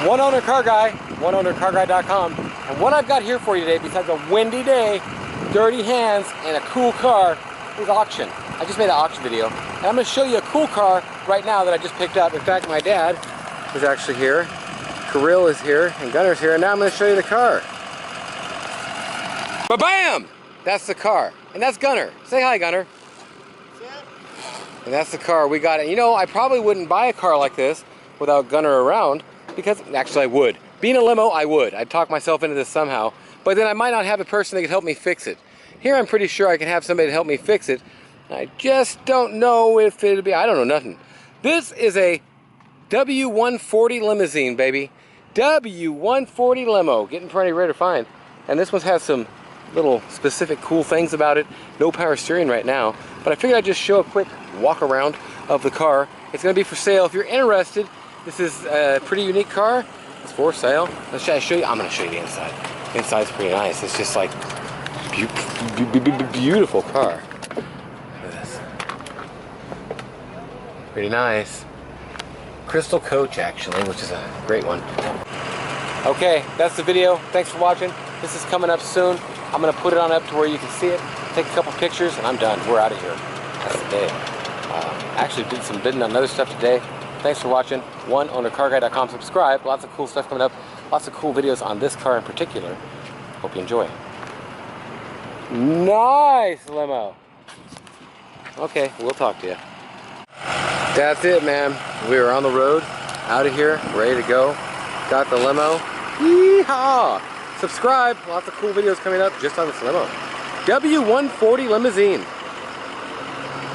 One owner car guy, oneownercarguy.com. And what I've got here for you today, besides a windy day, dirty hands, and a cool car, is auction. I just made an auction video. And I'm going to show you a cool car right now that I just picked up. In fact, my dad is actually here. Kirill is here, and Gunner's here. And now I'm going to show you the car. Ba-bam! That's the car. And that's Gunner. Say hi, Gunner. And that's the car. We got it. You know, I probably wouldn't buy a car like this without Gunner around, because actually I would. Being a limo, I would. I'd talk myself into this somehow, but then I might not have a person that could help me fix it. Here I'm pretty sure I can have somebody to help me fix it. I just don't know if it'll be, I don't know nothing. This is a W140 limousine, baby. W140 limo. Getting pretty rare to find. And this one has some little specific cool things about it. No power steering right now, but I figured I'd just show a quick walk around of the car. It's going to be for sale. If you're interested, this is a pretty unique car. It's for sale. Let's show you. I'm going to show you the inside. The inside's pretty nice. It's just like beautiful car. Look at this. Pretty nice. Crystal coach, actually, which is a great one. Okay, that's the video. Thanks for watching. This is coming up soon. I'm going to put it on up to where you can see it. Take a couple pictures, and I'm done. We're out of here. That's the day. Actually did some bidding on other stuff today. Thanks for watching. oneownercarguy.com. Subscribe. Lots of cool stuff coming up. Lots of cool videos on this car in particular. Hope you enjoy. Nice limo. Okay, we'll talk to you. That's it, man. We are on the road, out of here, ready to go. Got the limo. Yeehaw! Subscribe. Lots of cool videos coming up just on this limo. W140 limousine.